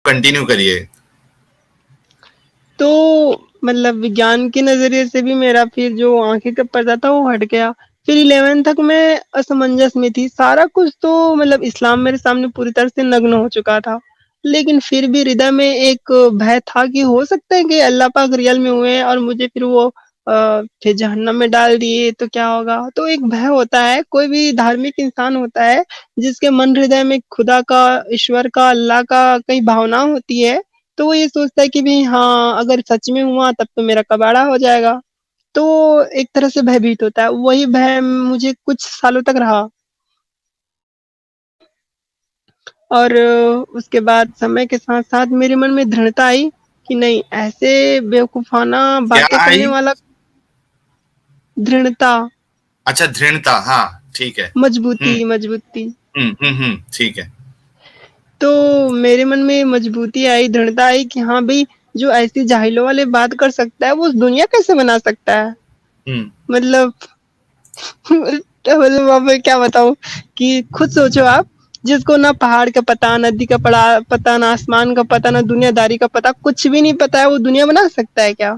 Continue کریے. تو مطلب وگیان کے نظریے سے بھی میرا پھر جو آنکھیں کا پردہ تھا وہ ہٹ گیا. پھر 11 تک میں اسمنجس میں تھی. سارا کچھ تو مطلب اسلام میرے سامنے پوری طرح سے نگن ہو چکا تھا، لیکن پھر بھی ہردے میں ایک بھے تھا کہ ہو سکتا ہے کہ اللہ پاک ریئل میں ہوئے اور مجھے پھر وہ پھر جہنم میں ڈال دیے تو کیا ہوگا. تو ایک بھے ہوتا ہے، کوئی بھی دھارمک انسان ہوتا ہے جس کے من ہردے میں خدا کا، ایشور کا، اللہ کا کئی بھاونا ہوتی ہے، تو وہ یہ سوچتا ہے کہ بھی ہاں اگر سچ میں ہوا تب تو میرا کباڑا ہو جائے گا. تو ایک طرح سے بھیبیت ہوتا ہے. وہی بھے مجھے کچھ سالوں تک رہا، اور اس کے بعد سمے کے ساتھ ساتھ میرے من میں دھڑتا آئی کہ نہیں، ایسے بیوقوفانہ کیا باتیں کرنے آئی؟ والا. دھڑتا، اچھا دھرنتا، ہاں ٹھیک ہے. مضبوطی. ٹھیک ہے. تو میرے من میں مضبوطی آئی، دھڑتا آئی کہ ہاں بھائی جو ایسی جاہلوں والے بات کر سکتا ہے وہ اس دنیا کیسے بنا سکتا ہے. مطلب میں کیا بتاؤں کہ خود سوچو آپ، جس کو نہ پہاڑ کا پتا، ندی کا پتا، نہ آسمان کا پتا، نہ دنیا داری کا پتا، کچھ بھی نہیں پتا ہے، وہ دنیا بنا سکتا ہے کیا؟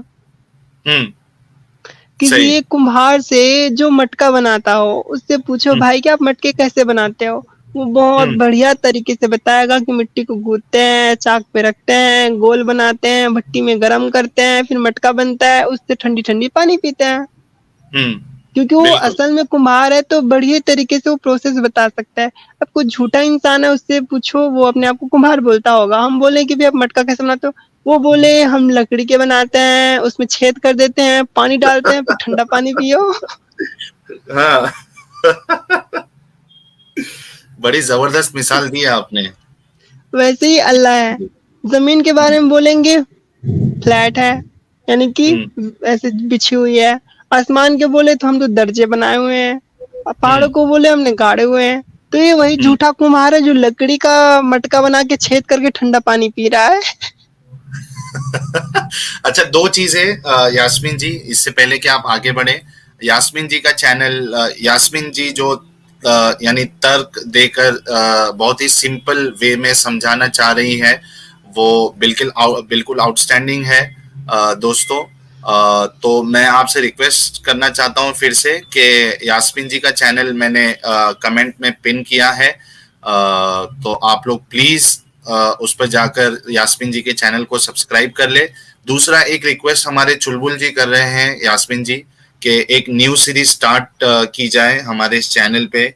کسی صحیح. ایک کمبھار سے جو مٹکا بناتا ہو اس سے پوچھو بھائی کہ آپ مٹکے کیسے بناتے ہو، وہ بہت بڑھیا طریقے سے بتائے گا کہ مٹی کو گودتے ہیں، چاک پہ رکھتے ہیں، گول بناتے ہیں، بھٹی میں گرم کرتے ہیں، پھر مٹکا بنتا ہے، اس سے ٹھنڈی ٹھنڈی پانی پیتے ہیں. کیونکہ وہ بالکل. اصل میں کمبھار ہے تو بڑھیا طریقے سے وہ پروسیس بتا سکتا ہے. اب کوئی جھوٹا انسان ہے اس سے پوچھو، وہ اپنے آپ کو کمبھار بولتا ہوگا. ہم بولیں کہ اب مٹکا کیسے بناتے ہو، وہ بولے ہم لکڑی کے بناتے ہیں، اس میں چھید کر دیتے ہیں، پانی ڈالتے ہیں، پھر ٹھنڈا پانی پیو. ہاں بڑی زبردست مثال دی ہے آپ نے. ویسے ہی اللہ ہے. زمین کے بارے میں بولیں گے فلیٹ ہے، یعنی کہ ایسے بچھی ہوئی ہے. آسمان کے بولے تو ہم تو درجے بنائے ہوئے ہیں. پہاڑوں کو بولے ہم نے گاڑے ہوئے ہیں. تو یہ وہی جھوٹا کمبھار ہے جو لکڑی کا مٹکا بنا کے چھید کر کے ٹھنڈا پانی پی رہا ہے. اچھا، دو چیزیں یاسمین جی، اس سے پہلے کہ آپ آگے بڑھیں. یاسمین جی کا چینل، یاسمین جی جو یعنی ترک دے کر بہت ہی سمپل وے میں سمجھانا چاہ رہی ہے، وہ بالکل آؤٹ اسٹینڈنگ ہے دوستوں. تو میں آپ سے ریکویسٹ کرنا چاہتا ہوں پھر سے کہ یاسمین جی کا چینل میں نے کمنٹ میں پن کیا ہے، تو آپ لوگ پلیز اس پر جا کر یاسمین جی کے چینل کو سبسکرائب کر لے. دوسرا ایک ریکویسٹ ہمارے چلبل جی کر رہے ہیں یاسمین جی کہ ایک نیو سیریز سٹارٹ کی جائے ہمارے اس چینل پہ،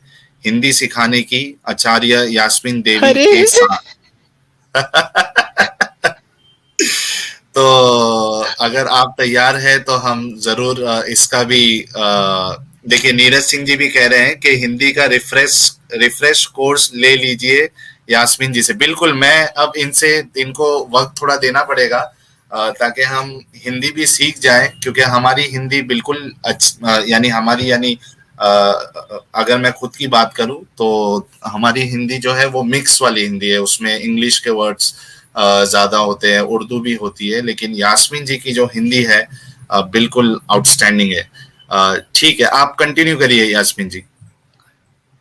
ہندی سکھانے کی، آچاریہ یاسمین دیوی ارے کے ساتھ. تو اگر آپ تیار ہیں تو ہم ضرور اس کا بھی دیکھیے. نیرج سنگھ جی بھی کہہ رہے ہیں کہ ہندی کا ریفریش کورس لے لیجئے یاسمین جی سے. بالکل، میں اب ان کو وقت تھوڑا دینا پڑے گا تاکہ ہم ہندی بھی سیکھ جائیں، کیونکہ ہماری ہندی بالکل یعنی اگر میں خود کی بات کروں تو ہماری ہندی جو ہے وہ مکس والی ہندی ہے، اس میں انگلش کے ورڈز زیادہ ہوتے ہیں، اردو بھی ہوتی ہے، لیکن یاسمین جی کی جو ہندی ہے بالکل آؤٹ اسٹینڈنگ ہے. ٹھیک ہے، آپ کنٹینیو کریے یاسمین جی.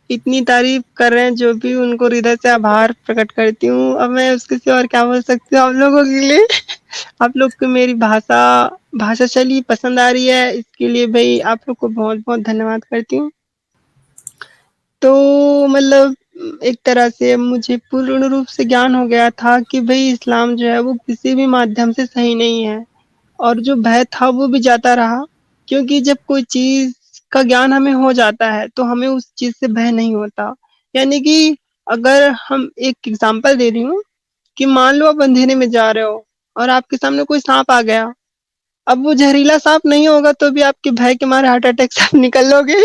اتنی تعریف کر رہے ہیں جو بھی، ان کو ہردے سے آبھار پرکٹ کرتی ہوں. اب میں اس کسی اور کیا بول سکتی ہوں آپ لوگوں کے لیے. آپ لوگ کو میری بھاشا شیلی پسند آ رہی ہے، اس کے لیے بھائی آپ لوگ کو بہت بہت دھنیہ واد کرتی ہوں. تو مطلب ایک طرح سے مجھے پورن روپ سے گیان ہو گیا تھا کہ بھئی اسلام جو ہے وہ کسی بھی مادھیم سے صحیح نہیں ہے. اور جو بھے تھا وہ بھی جاتا رہا، کیونکہ جب کوئی چیز کا گیان ہمیں ہو جاتا ہے تو ہمیں اس چیز سے بھے نہیں ہوتا. یعنی کہ اگر ہم ایک ایگزامپل دے رہی ہوں کہ مان لو آپ اندھیرے میں جا رہے ہو اور آپ کے سامنے کوئی سانپ آ گیا. اب وہ زہریلا سانپ نہیں ہوگا تو بھی آپ کے بھے کے مارے ہارٹ اٹیک سے نکل لو گے،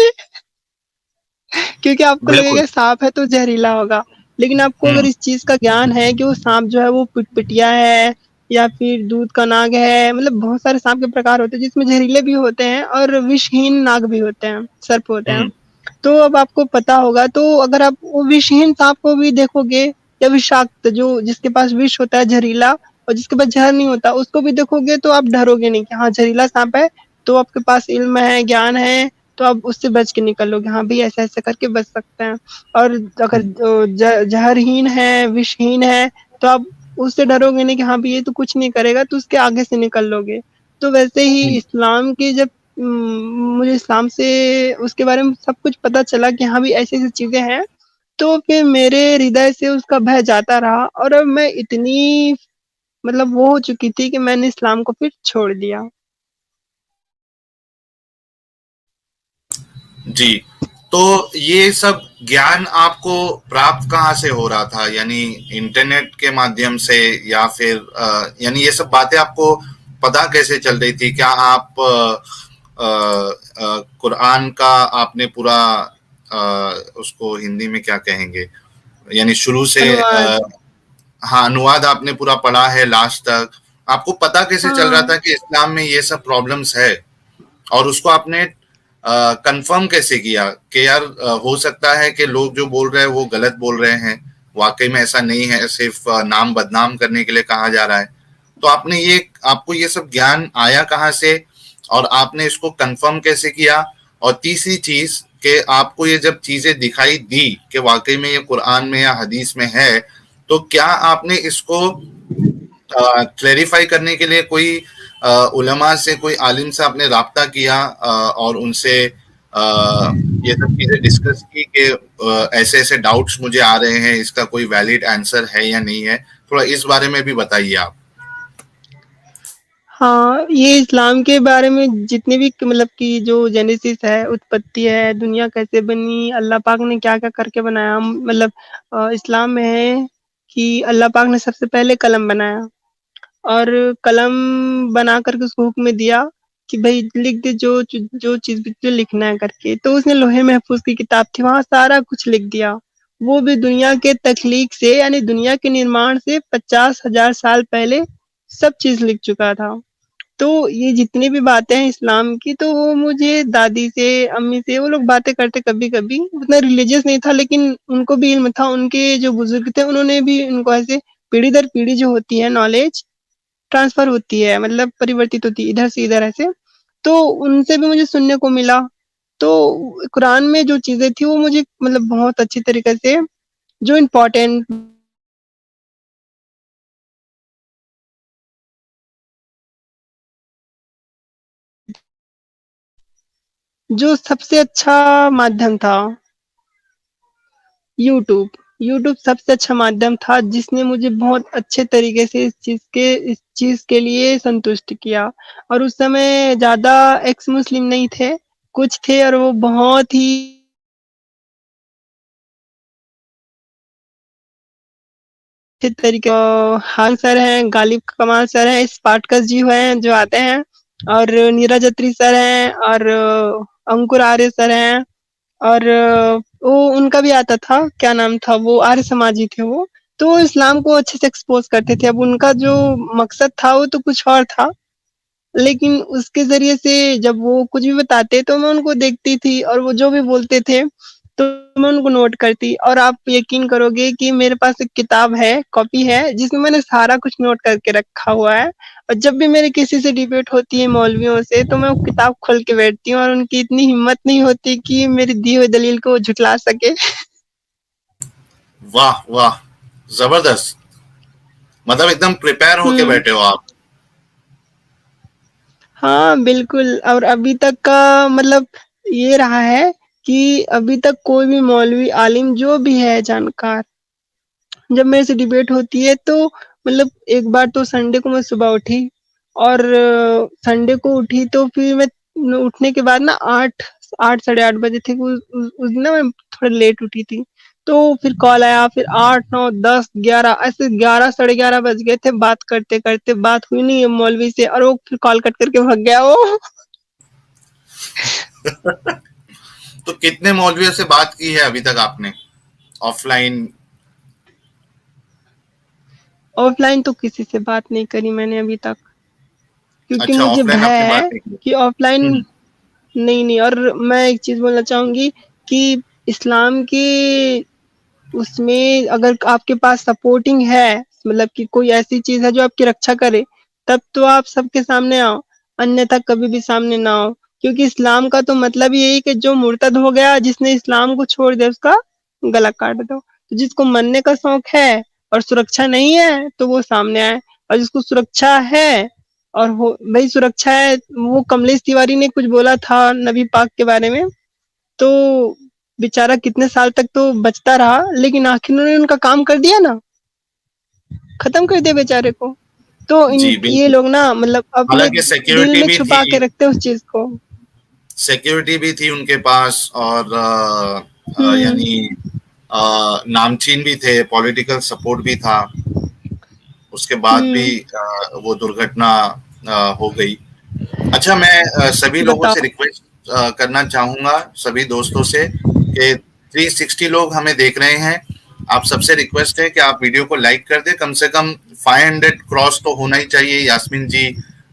کیونکہ آپ کو لگے بالکل. گا سانپ ہے تو زہریلا ہوگا. لیکن آپ کو اگر اس چیز کا گیان ہے کہ وہ سانپ جو ہے وہ پٹ پٹیا ہے یا پھر دودھ کا ناگ ہے، مطلب بہت سارے سانپ کے پرکار ہوتے ہیں جس میں زہریلے بھی ہوتے ہیں اور وشہین ناگ بھی ہوتے ہیں، سرپ ہوتے ہیں. تو اب آپ کو پتا ہوگا، تو اگر آپ وہ وشہین سانپ کو بھی دیکھو گے یا وشاکت جس کے پاس وش ہوتا ہے زہریلا اور جس کے پاس زہر نہیں ہوتا اس کو بھی دیکھو گے تو آپ ڈرو گے نہیں کہ ہاں زہریلا سانپ ہے. تو آپ کے پاس علم ہے، گیان ہے، تو آپ اس سے بچ کے نکلو گے، ہاں بھی ایسے ایسے کر کے بچ سکتے ہیں. اور اگر زہرہین ہے، وشہین ہے، تو آپ اس سے ڈروگے نہیں کہ ہاں بھی یہ تو کچھ نہیں کرے گا تو اس کے آگے سے نکل لو گے. تو ویسے ہی جی اسلام کی جب مجھے اسلام سے اس کے بارے میں سب کچھ پتا چلا کہ ہاں بھی ایسی ایسی چیزیں ہیں تو پھر میرے ہردے سے اس کا بھے جاتا رہا اور اب میں اتنی مطلب وہ ہو چکی تھی کہ میں نے اسلام کو پھر چھوڑ دیا. جی. تو یہ سب گیان آپ کو پراپت کہاں سے ہو رہا تھا؟ یعنی انٹرنیٹ کے مادھیم سے یا پھر یعنی یہ سب باتیں آپ کو پتا کیسے چل رہی تھی؟ کیا آپ قرآن کا آپ نے پورا اس کو ہندی میں کیا کہیں گے، یعنی شروع سے انواد. ہاں انواد آپ نے پورا پڑھا ہے لاسٹ تک؟ آپ کو پتا کیسے چل رہا ہاں تھا کہ اسلام میں یہ سب پرابلمس ہے، اور اس کو آپ نے کنفرم کیسے کیا کہ یار ہو سکتا ہے کہ لوگ جو بول رہے ہیں وہ غلط بول رہے ہیں، واقعی میں ایسا نہیں ہے، صرف نام بدنام کرنے کے لیے کہا جا رہا ہے؟ تو آپ کو یہ سب گیان آیا کہاں سے، اور آپ نے اس کو کنفرم کیسے کیا؟ اور تیسری چیز کہ آپ کو یہ جب چیزیں دکھائی دی کہ واقعی میں یہ قرآن میں یا حدیث میں ہے، تو کیا آپ نے اس کو کلیریفائی کرنے کے لیے کوئی علماء سے، کوئی عالم سے آپ نے رابطہ کیا اور ان سے یہ سب چیزیں ڈسکس کی کہ ایسے ایسے ڈاؤٹس مجھے آ رہے ہیں، اس کا کوئی ویلڈ آنسر ہے یا نہیں ہے؟ تھوڑا اس بارے میں بھی بتائیے آپ. ہاں یہ اسلام کے بارے میں جتنے بھی مطلب کہ جو جینیسس ہے، اتپتی ہے، دنیا کیسے بنی، اللہ پاک نے کیا کیا کر کے بنایا. مطلب اسلام میں ہے کہ اللہ پاک نے سب سے پہلے قلم بنایا اور قلم بنا کر کے اس کو حکم دیا کہ بھائی لکھ دے جو چیز بھی لکھنا ہے کر کے. تو اس نے لوہے محفوظ کی کتاب تھی، وہاں سارا کچھ لکھ دیا. وہ بھی دنیا کے تخلیق سے یعنی دنیا کے نرمان سے 50,000 سال پہلے سب چیز لکھ چکا تھا. تو یہ جتنی بھی باتیں ہیں اسلام کی تو وہ مجھے دادی سے، امی سے، وہ لوگ باتیں کرتے کبھی کبھی. اتنا ریلیجیس نہیں تھا لیکن ان کو بھی علم تھا، ان کے جو بزرگ تھے انہوں نے بھی ان کو ایسے پیڑھی در پیڑھی جو ہوتی ہے نالج ٹرانسفر ہوتی ہے، مطلب پریورتت ہوتی ہے ادھر سے ادھر ایسے. تو ان سے بھی مجھے سننے کو ملا. تو قرآن میں جو چیزیں تھی وہ مجھے مطلب بہت اچھی طریقے سے جو امپورٹینٹ جو سب سے اچھا مادھیم تھا یوٹیوب سب سے اچھا مادھیم تھا جس نے مجھے بہت اچھے طریقے سے اس چیز کے لیے سنتشٹ کیا. اور اس سمے زیادہ ایکس مسلم نہیں تھے، کچھ تھے اور وہ بہت ہی اچھے طریقے ہان سر ہیں، غالب کمال سر ہیں، اسپارٹکس جی ہوئے ہیں جو آتے ہیں، اور نیرج اتری سر ہیں، اور انکر آریہ سر ہیں، اور وہ ان کا بھی آتا تھا، کیا نام تھا، وہ آریہ سماجی تھے وہ. تو اسلام کو اچھے سے ایکسپوز کرتے تھے. اب ان کا جو مقصد تھا وہ تو کچھ اور تھا، لیکن اس کے ذریعے سے جب وہ کچھ بھی بتاتے تو میں ان کو دیکھتی تھی اور وہ جو بھی بولتے تھے تو میں ان کو نوٹ کرتی. اور آپ یقین کرو گے کہ میرے پاس ایک کتاب ہے، کاپی ہے، جس میں نے سارا کچھ نوٹ کر کے رکھا ہوا ہے. اور جب بھی میرے کسی سے ڈیبیٹ ہوتی ہے مولویوں سے تو میں وہ کتاب کھول کے بیٹھتی ہوں، اور ان کی اتنی ہمت نہیں ہوتی کہ میری دی ہوئی دلیل کو وہ جھٹلا سکے. واہ واہ، زبردست. مطلب ایک دم پریپئر ہو کے ہوں بیٹھے ہو آپ. ہاں بالکل. اور ابھی تک کا مطلب یہ رہا ہے کہ ابھی تک کوئی بھی مولوی عالم جو بھی ہے جانکار جب میرے سے ڈیبیٹ ہوتی ہے تو مطلب ایک بار تو سنڈے کو میں صبح اٹھی، اور سنڈے کو اٹھی تو پھر میں اٹھنے کے بعد نا 8:30 تھے اس دن نا میں تھوڑا لیٹ اٹھی تھی. تو پھر کال آیا، پھر 8 9 10 11 ایسے 11 ساڑھے 11 بج گئے تھے. بات کرتے کرتے بات ہوئی نہیں ہے مولوی سے، اور وہ پھر کال کٹ کر کے بھگ گیا وہ. تو کتنے مولویوں سے بات کی ہے ابھی تک آپ نے آف لائن؟ آف لائن تو کسی سے بات نہیں کری میں نے ابھی تک، کیونکہ اچھا مجھے آف لائن بھے آپ نے ہے بات نہیں کی. کہ آف لائن نہیں. اور میں ایک چیز بولنا چاہوں گی کہ اسلام کی اس میں اگر آپ کے پاس سپورٹنگ ہے، مطلب کہ کوئی ایسی چیز ہے جو آپ کی رکشا کرے، تب تو آپ سب کے سامنے آؤ، انیتھا کبھی بھی سامنے نہ آؤ. کیونکہ اسلام کا تو مطلب یہی کہ جو مرتد ہو گیا، جس نے اسلام کو چھوڑ دیا، اس کا گلا کاٹ دو. جس کو مننے کا شوق ہے اور सुरक्षा नहीं है तो वो सामने आए, और जिसको सुरक्षा है और भाई सुरक्षा है, वो कमलेश तिवारी ने कुछ बोला था नबी पाक के बारे में, तो बेचारा कितने साल तक तो बचता रहा, लेकिन आखिर उन्होंने उनका काम कर दिया ना, खत्म कर दिया बेचारे को। तो जी ये बिल्कुल। लोग ना मतलब अपने हालांकि दिल सिक्योरिटी में भी छुपा के थी, रखते उस चीज को। सिक्योरिटी भी थी उनके पास, और हम्म यानी नामचीन भी थे, पॉलिटिकल सपोर्ट भी था, उसके बाद भी हम्म वो दुर्घटना हो गई। अच्छा, मैं सभी लोगों से बताओ। रिक्वेस्ट करना चाहूंगा, सभी दोस्तों से, कि 360 लोग हमें देख रहे हैं। आप सबसे रिक्वेस्ट है कि आप वीडियो को लाइक कर दें, कम से कम 500 क्रॉस तो होना ही चाहिए। यास्मीन जी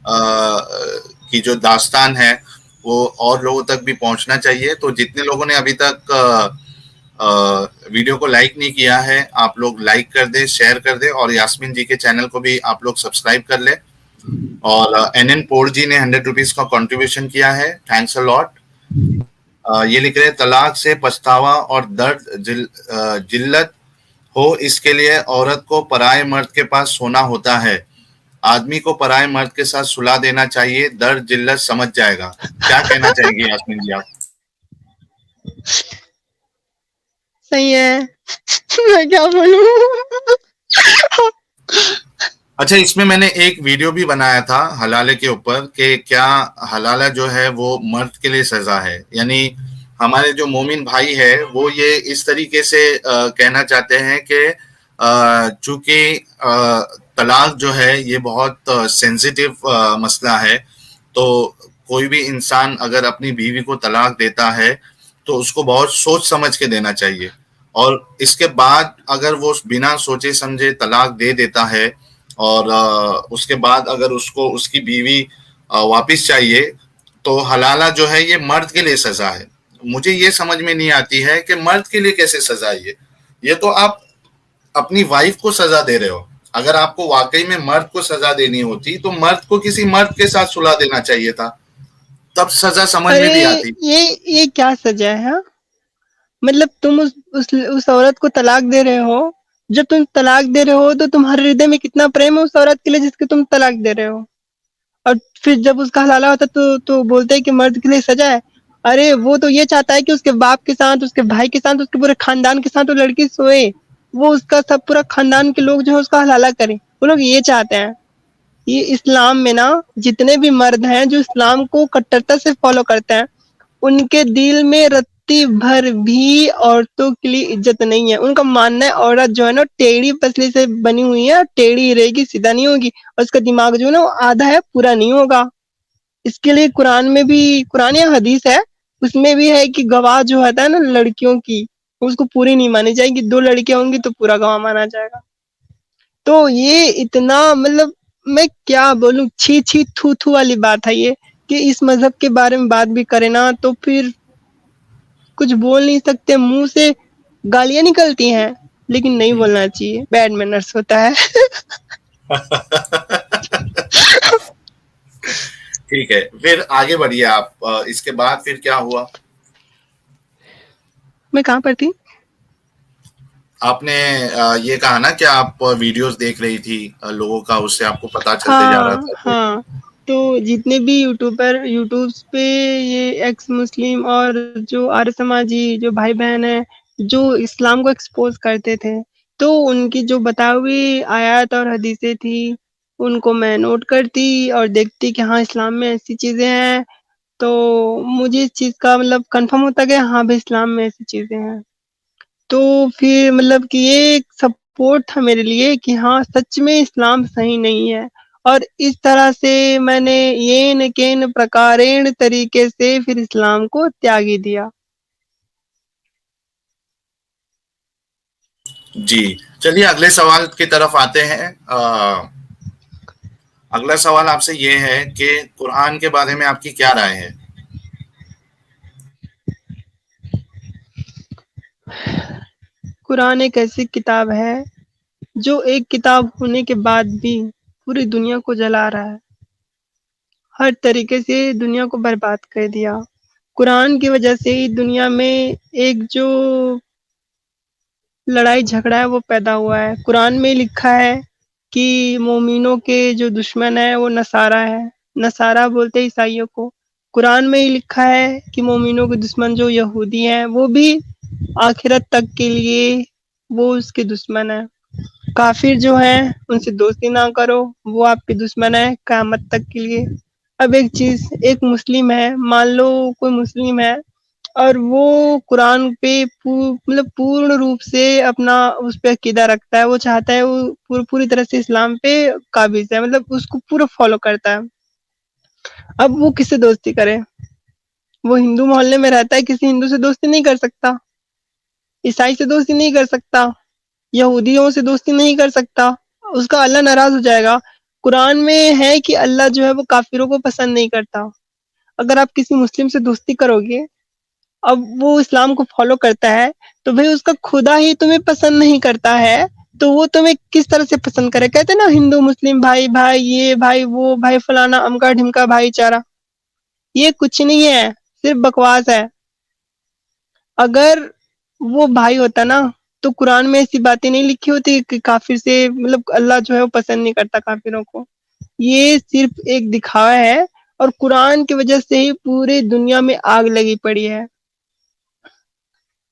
की जो दास्तान है वो और लोगों तक भी पहुंचना चाहिए। तो जितने लोगों ने अभी तक वीडियो को लाइक नहीं किया है, आप लोग लाइक कर दे, शेयर कर दे, और यास्मीन जी के चैनल को भी आप लोग सब्सक्राइब कर ले। और एन पोर जी ने 100 रुपीज का कंट्रीब्यूशन किया है, थैंक्स अ लॉट। ये लिख रहे, तलाक से पछतावा और दर्द जिल्लत हो, इसके लिए औरत को पराए मर्द के पास सोना होता है, आदमी को पराए मर्द के साथ सुला देना चाहिए, दर्द जिल्लत समझ जाएगा। क्या कहना चाहेंगे यास्मीन जी आप? सही है। मैं क्या बोलूं। अच्छा, इसमें मैंने एक वीडियो भी बनाया था हलाले के ऊपर, कि क्या हलाला जो है वो मर्द के लिए सजा है। यानी हमारे जो मोमिन भाई है वो ये इस तरीके से कहना चाहते हैं कि चूंकि तलाक जो है ये बहुत सेंसिटिव मसला है, तो कोई भी इंसान अगर अपनी बीवी को तलाक देता है तो उसको बहुत सोच समझ के देना चाहिए, और इसके बाद अगर वो बिना सोचे समझे तलाक दे देता है और उसके बाद अगर उसको उसकी बीवी वापस चाहिए, तो हलाला जो है ये मर्द के लिए सजा है। मुझे ये समझ में नहीं आती है कि मर्द के लिए कैसे सजा है ये तो आप अपनी वाइफ को सजा दे रहे हो। अगर आपको वाकई में मर्द को सजा देनी होती तो मर्द को किसी मर्द के साथ सुला देना चाहिए था, तब सजा समझ में अरे भी आती। ये क्या सजा है, हाँ? मतलब तुम उस औरत को तलाक दे रहे हो। जब तुम तलाक दे रहे हो तो तुम्हारे हृदय में कितना प्रेम है उस औरत के लिए जिसके तुम तलाक दे रहे हो, और फिर जब उसका हलाला होता तो बोलते हैं कि मर्द के लिए सजा है। अरे वो तो ये चाहता है कि उसके बाप के साथ, उसके भाई के साथ, उसके पूरे खानदान के साथ वो लड़की सोए, वो उसका सब पूरा खानदान के लोग जो है उसका हलाला करें, वो लोग ये चाहते हैं। ये इस्लाम में ना जितने भी मर्द हैं जो इस्लाम को कट्टरता से फॉलो करते हैं, उनके दिल में रत्ती भर भी औरतों के लिए इज्जत नहीं है। उनका मानना है औरत जो है ना टेढ़ी पसली से बनी हुई है, टेढ़ी रहेगी, सीधा नहीं होगी, और उसका दिमाग जो है ना वो आधा है, पूरा नहीं होगा। इसके लिए कुरान में भी, कुरान या हदीस है, उसमें भी है कि गवाह जो होता है ना लड़कियों की, उसको पूरी नहीं मानी जाएगी। 2 लड़कियां होंगी तो पूरा गवाह माना जाएगा। तो ये इतना मतलब मैं क्या बोलूं, छी छी थू थू वाली बात है ये, कि इस मजहब के बारे में बात भी करे ना तो फिर कुछ बोल नहीं सकते, मुंह से गालियां निकलती हैं, लेकिन नहीं बोलना चाहिए, बैड मैनर्स होता है। ठीक है, फिर आगे बढ़िए आप। इसके बाद फिर क्या हुआ? मैं कहाँ पर थी? आपने ये कहा ना कि आप वीडियोस देख रही थी लोगों का, उससे आपको पता चलते जा रहा हाँ था कि हाँ। तो जितने भी यूट्यूबर यूट्यूब पे ये एक्स मुस्लिम और जो आर्य समाजी जो भाई बहन है जो इस्लाम को एक्सपोज करते थे, तो उनकी जो बताई हुई आयत और हदीसें थी उनको मैं नोट करती और देखती कि हाँ इस्लाम में ऐसी चीजें हैं। तो मुझे इस चीज का मतलब कंफर्म होता गया, हाँ भाई इस्लाम में ऐसी चीजें हैं। तो फिर मतलब कि ये एक सपोर्ट था मेरे लिए कि हाँ सच में इस्लाम सही नहीं है। और इस तरह से मैंने येन केन प्रकारेण तरीके से फिर इस्लाम को त्यागी दिया। जी। चलिए अगले सवाल की तरफ आते हैं। अगला सवाल आपसे ये है कि कुरान के बारे में आपकी क्या राय है? कुरान एक ऐसी किताब है जो एक किताब होने के बाद भी पूरी दुनिया को जला रहा है, हर तरीके से दुनिया को बर्बाद कर दिया। कुरान की वजह से ही दुनिया में एक जो लड़ाई झगड़ा है वो पैदा हुआ है। कुरान में लिखा है कि मोमिनों के जो दुश्मन है वो नसारा है, नसारा बोलते हैं ईसाइयों को। कुरान में ही लिखा है कि मोमिनों के दुश्मन जो यहूदी हैं वो भी आखिरत तक के लिए वो उसके दुश्मन है। काफिर जो है उनसे दोस्ती ना करो, वो आपके दुश्मन है क़यामत तक के लिए। अब एक चीज, एक मुस्लिम है, मान लो कोई मुस्लिम है और वो कुरान पे मतलब पूर्ण रूप से अपना उस पे अकीदा रखता है, वो चाहता है वो पूरी तरह से इस्लाम पे काबिज है, मतलब उसको पूरा फॉलो करता है। अब वो किससे दोस्ती करे? वो हिंदू मोहल्ले में रहता है, किसी हिंदू से दोस्ती नहीं कर सकता, ईसाई से दोस्ती नहीं कर सकता, यहूदियों से दोस्ती नहीं कर सकता, उसका अल्लाह नाराज हो जाएगा। कुरान में है कि अल्लाह जो है वो काफिरों को पसंद नहीं करता। अगर आप किसी मुस्लिम से दोस्ती करोगे, अब वो इस्लाम को फॉलो करता है, तो भाई उसका खुदा ही तुम्हें पसंद नहीं करता है, तो वो तुम्हें किस तरह से पसंद करे? कहते हैं ना हिंदू मुस्लिम भाई भाई, ये भाई वो भाई, फलाना अमका ढिमका भाईचारा, ये कुछ नहीं है, सिर्फ बकवास है। अगर वो भाई होता ना तो कुरान में ऐसी बातें नहीं लिखी होती कि काफिर से, मतलब अल्लाह जो है वो पसंद नहीं करता काफिरों को। ये सिर्फ एक दिखावा है, और कुरान की वजह से ही पूरी दुनिया में आग लगी पड़ी है।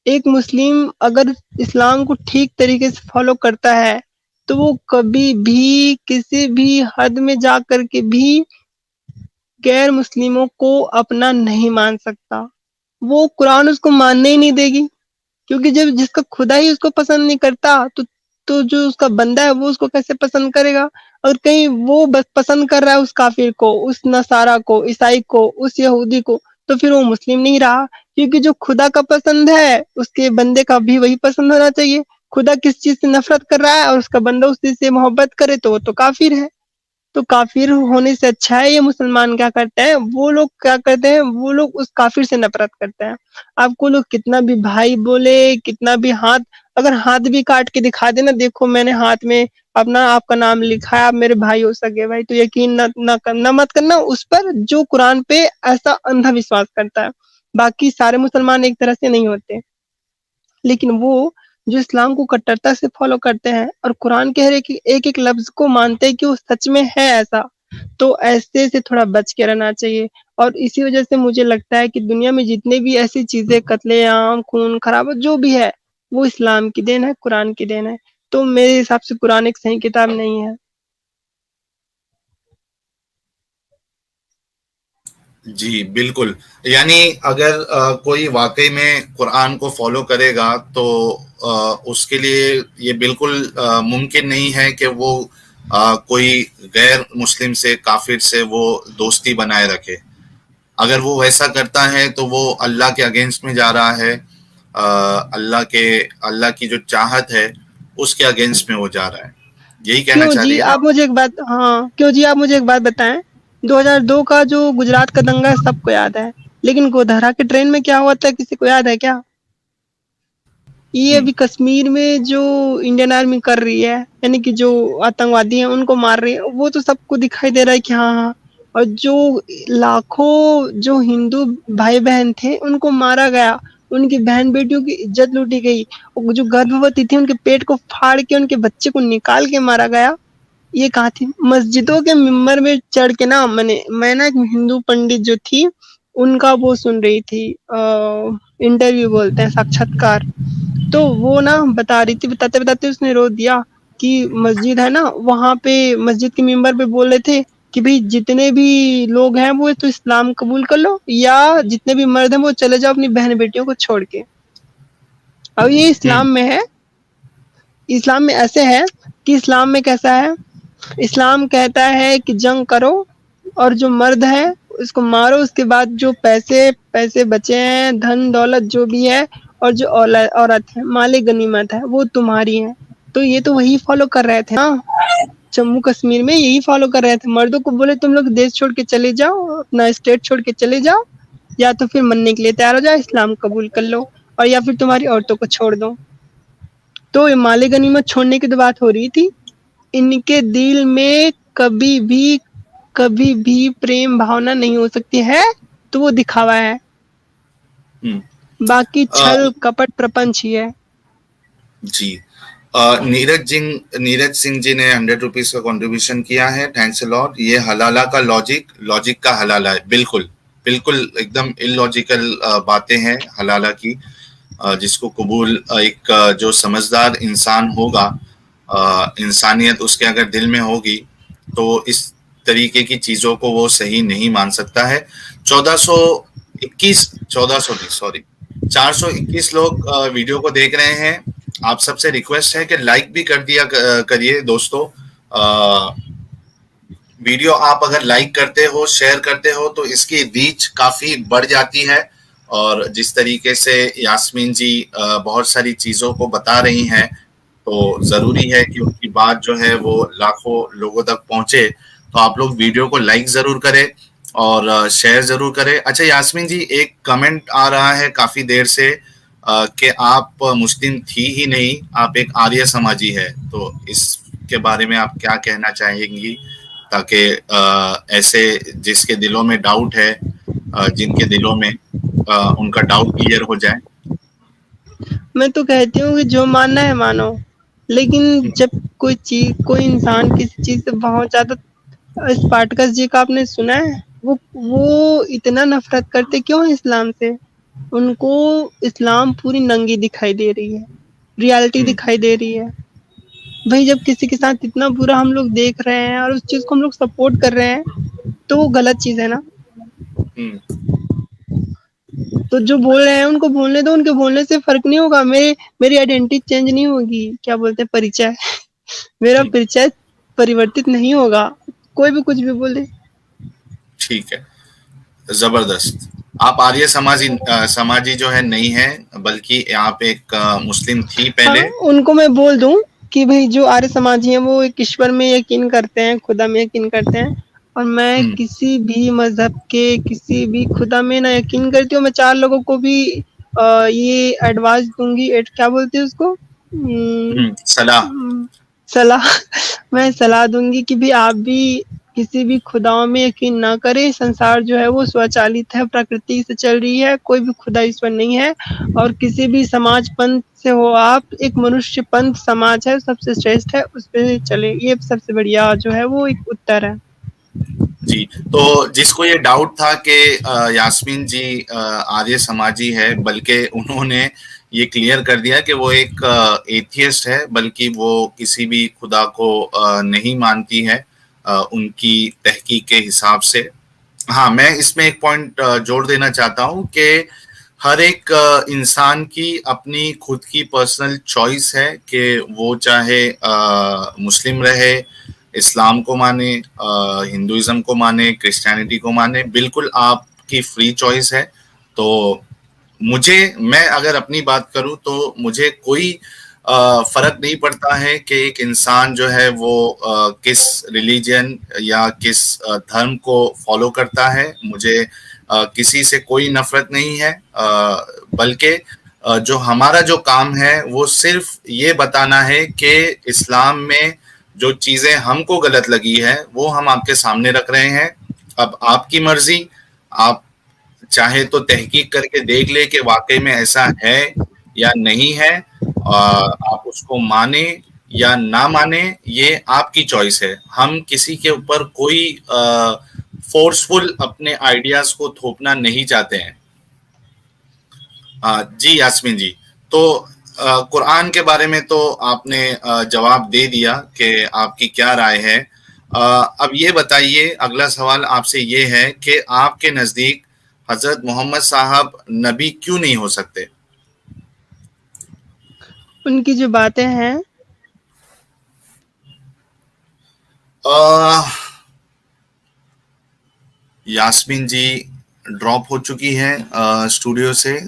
एक मुस्लिम अगर इस्लाम को ठीक तरीके से फॉलो करता है तो वो कभी भी किसी भी हद में जा कर के भी गैर मुस्लिमों को अपना नहीं मान सकता। वो कुरान उसको मानने ही नहीं देगी, क्योंकि जब जिसका खुदा ही उसको पसंद नहीं करता तो जो उसका बंदा है वो उसको कैसे पसंद करेगा? और कहीं वो बस पसंद कर रहा है उस काफिर को, उस नसारा को, ईसाई को, उस यहूदी को, तो फिर वो मुस्लिम नहीं रहा। क्योंकि जो खुदा का पसंद है उसके बंदे का भी वही पसंद होना चाहिए। खुदा किस चीज से नफरत कर रहा है और उसका बंदा उस चीज से मोहब्बत करे तो वो तो काफिर है। तो काफिर होने से अच्छा है ये मुसलमान क्या करते हैं, वो लोग क्या करते हैं, वो लोग उस काफिर से नफरत करते हैं। आपको लोग कितना भी भाई बोले, कितना भी हाथ, अगर हाथ भी काट के दिखा देना, देखो मैंने हाथ में अपना आपका नाम लिखा है, आप मेरे भाई हो सके भाई, तो यकीन न मत करना उस पर जो कुरान पे ऐसा अंधा विश्वास करता है। बाकी सारे मुसलमान एक तरह से नहीं होते, लेकिन वो जो इस्लाम को कट्टरता से फॉलो करते हैं और कुरान के हर एक एक लफ्ज को मानते हैं कि वो सच में है ऐसा, तो ऐसे से थोड़ा बच के रहना चाहिए। और इसी वजह से मुझे लगता है कि दुनिया में जितने भी ऐसी चीजें, कत्लेआम, खून खराबा जो भी है, वो इस्लाम की देन है, कुरान की देन है। तो मेरे हिसाब से कुरान एक सही किताब नहीं है। जी, बिल्कुल। यानी अगर कोई वाक़ई में कुरान को फ़ॉलो करेगा तो उसके लिए ये बिल्कुल मुमकिन नहीं है कि वो कोई गैर मुस्लिम से, काफ़िर से वो दोस्ती बनाए रखे। अगर वो वैसा करता है तो वो अल्लाह के अगेंस्ट में जा रहा है, अल्लाह की जो चाहत है उसके अगेंस्ट में वो जा रहा है। यही कहना क्यों चाह जी रही है ना आप आप? मुझे एक बात, हाँ क्यों जी आप मुझे एक बात बताएं, 2002 का जो गुजरात का दंगा है सबको याद है, लेकिन गोधरा के ट्रेन में क्या हुआ था किसी को याद है क्या? ये हुँ, अभी कश्मीर में जो इंडियन आर्मी कर रही है, यानी कि जो आतंकवादी हैं उनको मार रही है, वो तो सबको दिखाई दे रहा है कि हाँ हाँ। और जो लाखों जो हिंदू भाई बहन थे उनको मारा गया, उनकी बहन बेटियों की इज्जत लूटी गई, और जो गर्भवती थी उनके पेट को फाड़ के उनके बच्चे को निकाल के मारा गया। ये कहाँ थी? मस्जिदों के मिंबर में चढ़ के ना, मैं ना एक हिंदू पंडित जो थी उनका वो सुन रही थी, इंटरव्यू बोलते हैं, साक्षात्कार। तो वो ना बता रही थी, बताते बताते उसने रो दिया कि मस्जिद है ना, वहां पे मस्जिद के मिंबर पे बोल रहे थे कि भाई जितने भी लोग हैं वो तो इस्लाम कबूल कर लो, या जितने भी मर्द हैं वो चले जाओ अपनी बहन बेटियों को छोड़ के। अब ये हुँ, इस्लाम में है, इस्लाम में ऐसे है कि इस्लाम में कैसा है, इस्लाम कहता है कि जंग करो और जो मर्द है उसको मारो, उसके बाद जो पैसे पैसे बचे हैं, धन दौलत जो भी है, और जो औरत है, माले गनीमत है, वो तुम्हारी है। तो ये तो वही फॉलो कर रहे थे ना, जम्मू कश्मीर में यही फॉलो कर रहे थे। मर्दों को बोले तुम लोग देश छोड़ के चले जाओ, अपना स्टेट छोड़ के चले जाओ, या तो फिर मरने के लिए तैयार हो जाओ, इस्लाम कबूल कर लो, और या फिर तुम्हारी औरतों को छोड़ दो। तो ये माले गनीमत छोड़ने की तो बात हो रही थी। इनके दिल में कभी भी प्रेम भावना नहीं हो सकती है, तो वो दिखावा है, हुँ। बाकी अ, छल कपट प्रपंच ही है। जी। नीरज सिंह जी ने 100 रुपीज का कंट्रीब्यूशन किया है, थैंक्स अ लॉट। ये हलाला का लॉजिक का हलाला है, बिल्कुल बिल्कुल एकदम इलॉजिकल बातें हैं हलाला की, जिसको कबूल एक जो समझदार इंसान होगा, इंसानियत उसके अगर दिल में होगी, तो इस तरीके की चीजों को वो सही नहीं मान सकता है। 1421 नहीं, सॉरी, 421 लोग वीडियो को देख रहे हैं। आप सबसे रिक्वेस्ट है कि लाइक भी कर दिया करिए दोस्तों। वीडियो आप अगर लाइक करते हो, शेयर करते हो, तो इसकी रीच काफी बढ़ जाती है। और जिस तरीके से यास्मीन जी बहुत सारी चीजों को बता रही हैं, तो जरूरी है कि उनकी बात जो है वो लाखों लोगों तक पहुंचे। तो आप लोग वीडियो को लाइक जरूर करें और शेयर जरूर करें। अच्छा यास्मीन जी, एक कमेंट आ रहा है काफी देर से कि आप मुस्लिम थी ही नहीं, आप एक आर्य समाजी है, तो इसके बारे में आप क्या कहना चाहेंगी, ताकि ऐसे जिसके दिलों में डाउट है, जिनके दिलों में उनका डाउट क्लियर हो जाए। मैं तो कहती हूँ कि जो मानना है मानो, लेकिन जब कोई इंसान किसी चीज से बहुत ज्यादा, स्पार्टकस जी का आपने सुना है, वो इतना नफरत करते क्यों है इस्लाम से? उनको इस्लाम पूरी नंगी दिखाई दे रही है, रियलिटी दिखाई दे रही है। भाई जब किसी के साथ इतना बुरा हम लोग देख रहे हैं और उस चीज को हम लोग सपोर्ट कर रहे हैं, तो वो गलत चीज है ना। तो जो बोल रहे हैं उनको बोलने दो, उनके बोलने से फर्क नहीं होगा। मेरी आइडेंटिटी चेंज नहीं होगी, क्या बोलते हैं, परिचय मेरा परिचय परिवर्तित नहीं होगा, कोई भी कुछ भी बोले। ठीक है, जबरदस्त। आप आर्य समाजी जो है नहीं है, बल्कि आप एक मुस्लिम थी हाँ, पहले। उनको मैं बोल दूं कि भाई जो आर्य समाजी हैं वो एक ईश्वर में यकीन करते हैं, खुदा में यकीन करते हैं, और मैं किसी भी मजहब के किसी भी खुदा में ना यकीन करती हूँ। मैं 4 लोगों को भी ये एडवाइस दूंगी, क्या बोलते हैं उसको, सलाह। सलाह मैं सलाह दूंगी कि भी आप भी किसी भी खुदाओं में यकीन ना करें। संसार जो है वो स्वचालित है, प्रकृति से चल रही है, कोई भी खुदा ईश्वर नहीं है। और किसी भी समाज पंथ से हो आप, एक मनुष्य पंथ समाज है, सबसे श्रेष्ठ है, उस पे चले। ये सबसे बढ़िया जो है वो एक उत्तर है। जी, तो जिसको ये डाउट था कि यास्मीन जी आर्य समाजी है, बल्कि उन्होंने ये क्लियर कर दिया कि वो एक एथियस्ट है, बल्कि वो किसी भी खुदा को नहीं मानती है उनकी तहकीक के हिसाब से। हाँ, मैं इसमें एक पॉइंट जोड़ देना चाहता हूँ कि हर एक इंसान की अपनी खुद की पर्सनल चॉइस है कि वो चाहे मुस्लिम रहे, इस्लाम को माने, हिंदुइज्म को माने, क्रिश्चियनिटी को माने, बिल्कुल आपकी फ्री चॉइस है। तो मैं अगर अपनी बात करूं, तो मुझे कोई फर्क नहीं पड़ता है कि एक इंसान जो है वो किस रिलीजन या किस धर्म को फॉलो करता है। मुझे किसी से कोई नफरत नहीं है, बल्कि जो हमारा जो काम है वो सिर्फ ये बताना है कि इस्लाम में जो चीजें हमको गलत लगी है वो हम आपके सामने रख रहे हैं। अब आपकी मर्जी, आप चाहे तो तहकीक करके देख ले कि वाकई में ऐसा है या नहीं है, आप उसको माने या ना माने, ये आपकी चॉइस है। हम किसी के ऊपर कोई फोर्सफुल अपने आइडियाज को थोपना नहीं चाहते हैं। जी यास्मीन जी, तो कुरान के बारे में तो आपने जवाब दे दिया कि आपकी क्या राय है। अब ये बताइए, अगला सवाल आपसे ये है कि आपके नज़दीक हजरत मोहम्मद साहब नबी क्यों नहीं हो सकते? उनकी जो बातें हैं, यास्मीन जी ड्रॉप हो चुकी हैं स्टूडियो से।